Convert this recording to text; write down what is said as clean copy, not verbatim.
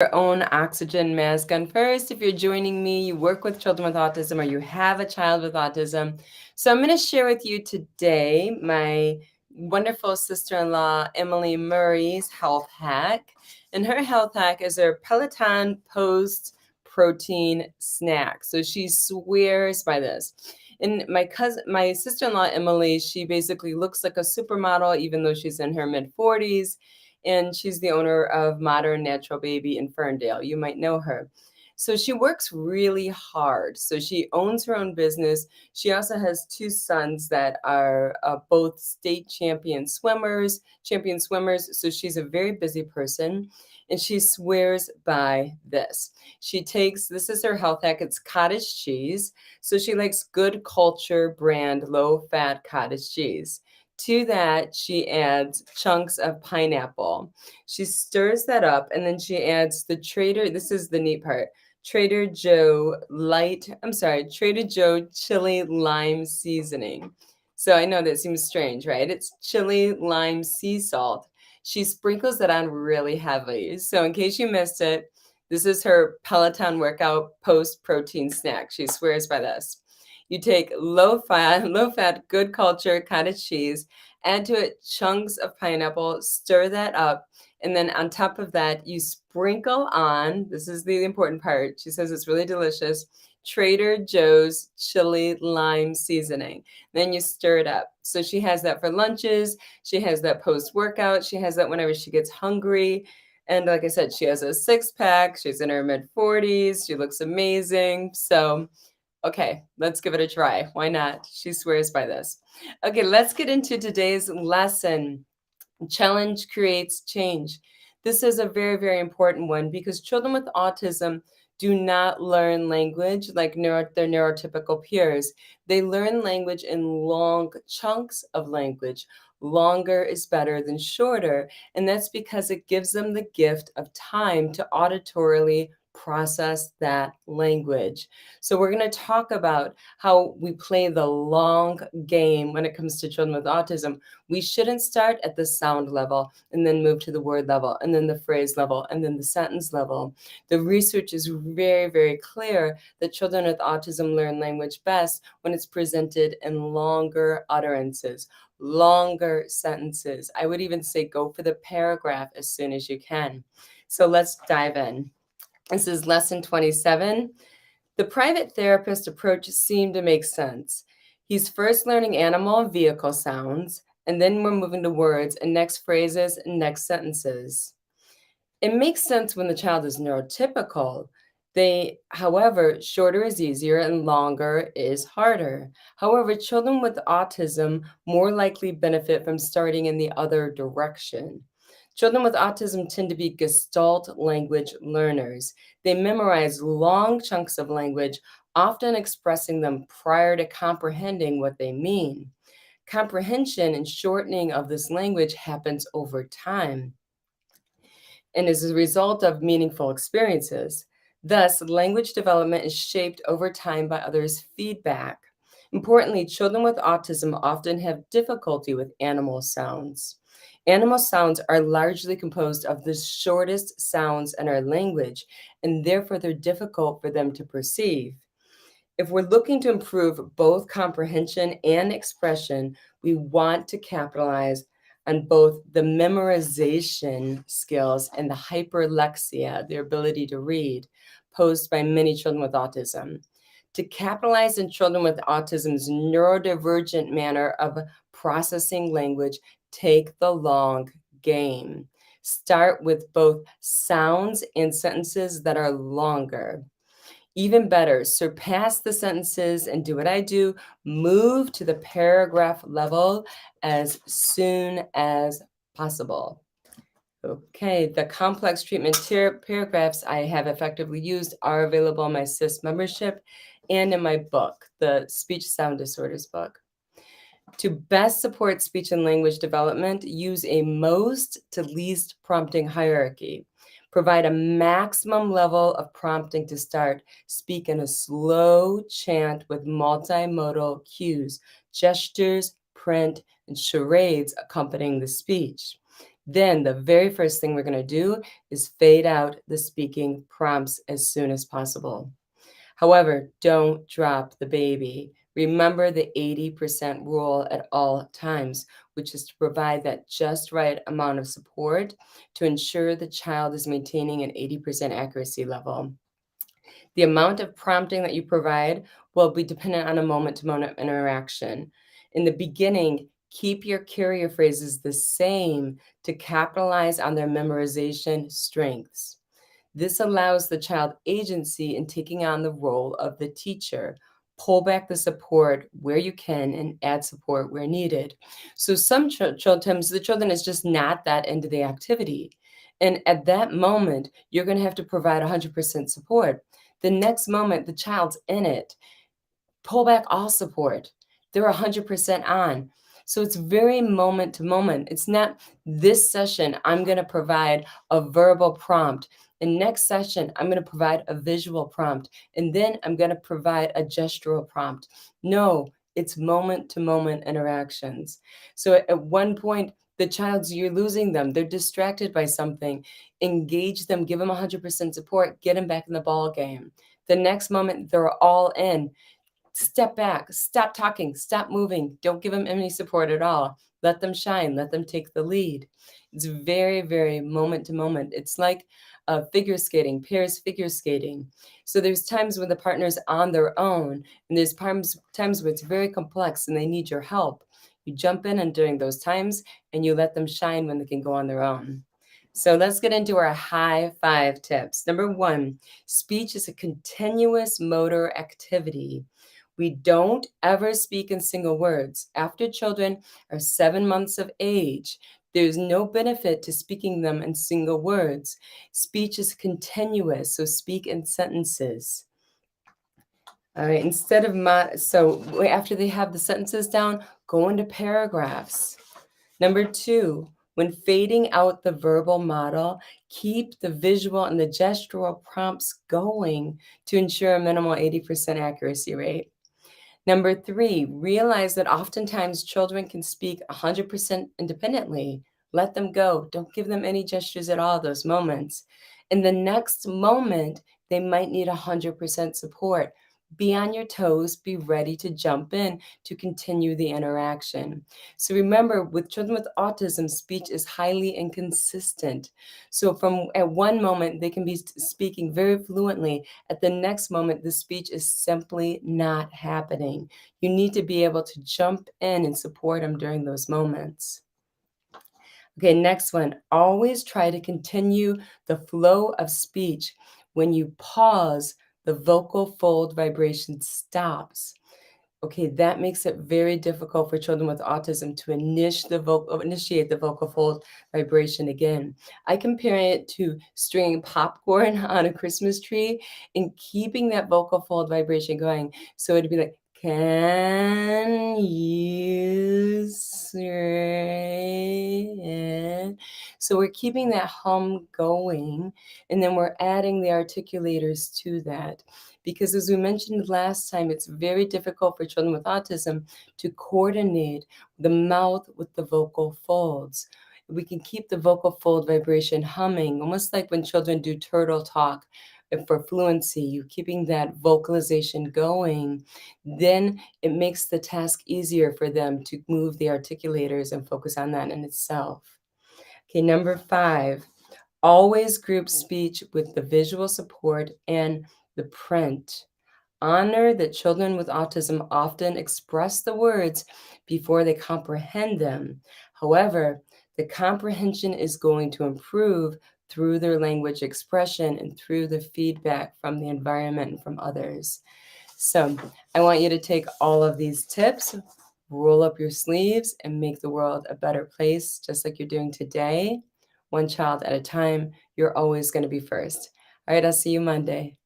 Your own oxygen mask on first. If you're joining me, you work with children with autism or you have a child with autism. So I'm going to share with you today my wonderful sister-in-law, Emily Murray's health hack. And her health hack is her Peloton Post protein snack. So she swears by this. And my sister-in-law, Emily, she basically looks like a supermodel, even though she's in her mid-40s, and she's the owner of Modern Natural Baby in Ferndale. You might know her. So she works really hard. So she owns her own business. She also has two sons that are both state champion swimmers. So she's a very busy person. And she swears by this. This is her health hack. It's cottage cheese. So she likes Good Culture brand low fat cottage cheese. To that, she adds chunks of pineapple. She stirs that up, and then she adds this is the neat part, Trader Joe chili lime seasoning. So I know that seems strange, right? It's chili lime sea salt. She sprinkles it on really heavy. So in case you missed it, this is her Peloton workout post protein snack. She swears by this. You take low fat, Good Culture cottage cheese, add to it chunks of pineapple, stir that up, and then on top of that, you sprinkle on, this is the important part, she says it's really delicious, Trader Joe's chili lime seasoning. Then you stir it up. So she has that for lunches, she has that post-workout, she has that whenever she gets hungry. And like I said, she has a six-pack, she's in her mid-40s, she looks amazing. So okay, let's give it a try. Why not? She swears by this. Okay, let's get into today's lesson. Challenge creates change. This is a very, very important one because children with autism do not learn language like their neurotypical peers. They learn language in long chunks of language. Longer is better than shorter, and that's because it gives them the gift of time to auditorily process that language. So we're going to talk about how we play the long game when it comes to children with autism. We shouldn't start at the sound level and then move to the word level and then the phrase level and then the sentence level. The research is very, very clear that children with autism learn language best when it's presented in longer utterances, longer sentences. I would even say go for the paragraph as soon as you can. So let's dive in. This is lesson 27. The private therapist approach seemed to make sense. He's first learning animal and vehicle sounds, and then we're moving to words and next phrases and next sentences. It makes sense when the child is neurotypical. However, shorter is easier and longer is harder. However, children with autism more likely benefit from starting in the other direction. Children with autism tend to be Gestalt language learners. They memorize long chunks of language, often expressing them prior to comprehending what they mean. Comprehension and shortening of this language happens over time and is a result of meaningful experiences. Thus, language development is shaped over time by others' feedback. Importantly, children with autism often have difficulty with animal sounds. Animal sounds are largely composed of the shortest sounds in our language, and therefore they're difficult for them to perceive. If we're looking to improve both comprehension and expression, we want to capitalize on both the memorization skills and the hyperlexia, their ability to read, posed by many children with autism. To capitalize on children with autism's neurodivergent manner of processing language, take the long game. Start with both sounds and sentences that are longer. Even better, surpass the sentences and do what I do, move to the paragraph level as soon as possible. Okay, the complex treatment paragraphs I have effectively used are available in my SIS membership and in my book, the Speech Sound Disorders book. To best support speech and language development, use a most to least prompting hierarchy. Provide a maximum level of prompting to start. Speak in a slow chant with multimodal cues, gestures, print, and charades accompanying the speech. Then the very first thing we're going to do is fade out the speaking prompts as soon as possible. However, don't drop the baby. Remember the 80% rule at all times, which is to provide that just right amount of support to ensure the child is maintaining an 80% accuracy level. The amount of prompting that you provide will be dependent on a moment-to-moment interaction. In the beginning, keep your carrier phrases the same to capitalize on their memorization strengths. This allows the child agency in taking on the role of the teacher. Pull back the support where you can and add support where needed. So sometimes the children is just not that into the activity. And at that moment, you're going to have to provide 100% support. The next moment, the child's in it. Pull back all support. They're 100% on. So it's very moment to moment. It's not this session, I'm going to provide a verbal prompt. And next session, I'm going to provide a visual prompt. And then I'm going to provide a gestural prompt. No, it's moment to moment interactions. So at one point, you're losing them. They're distracted by something. Engage them, give them 100% support, get them back in the ball game. The next moment, they're all in. Step back, stop talking, stop moving. Don't give them any support at all. Let them shine, let them take the lead. It's very, very moment to moment. It's like figure skating, pairs figure skating. So there's times when the partner's on their own, and there's times where it's very complex and they need your help. You jump in and during those times, and you let them shine when they can go on their own. So let's get into our high 5 tips. Number 1, speech is a continuous motor activity. We don't ever speak in single words. After children are 7 months of age, there's no benefit to speaking them in single words. Speech is continuous, so speak in sentences. All right, so after they have the sentences down, go into paragraphs. Number 2, when fading out the verbal model, keep the visual and the gestural prompts going to ensure a minimal 80% accuracy rate. Number 3, realize that oftentimes children can speak 100% independently. Let them go. Don't give them any gestures at all those moments. In the next moment, they might need 100% support. Be on your toes, be ready to jump in to continue the interaction. So remember, with children with autism, speech is highly inconsistent. So at one moment, they can be speaking very fluently. At the next moment, the speech is simply not happening. You need to be able to jump in and support them during those moments. Okay, next one. Always try to continue the flow of speech. When you pause, the vocal fold vibration stops. Okay, that makes it very difficult for children with autism to initiate the vocal fold vibration again. I compare it to stringing popcorn on a Christmas tree and keeping that vocal fold vibration going. So it'd be like, can you say it? So we're keeping that hum going, and then we're adding the articulators to that. Because as we mentioned last time, it's very difficult for children with autism to coordinate the mouth with the vocal folds. We can keep the vocal fold vibration humming, almost like when children do turtle talk for fluency, you keeping that vocalization going, then it makes the task easier for them to move the articulators and focus on that in itself. Okay, number 5, always group speech with the visual support and the print. Honor that children with autism often express the words before they comprehend them. However, the comprehension is going to improve through their language expression and through the feedback from the environment and from others. So I want you to take all of these tips, roll up your sleeves, and make the world a better place, just like you're doing today. One child at a time. You're always going to be first. All right, I'll see you Monday.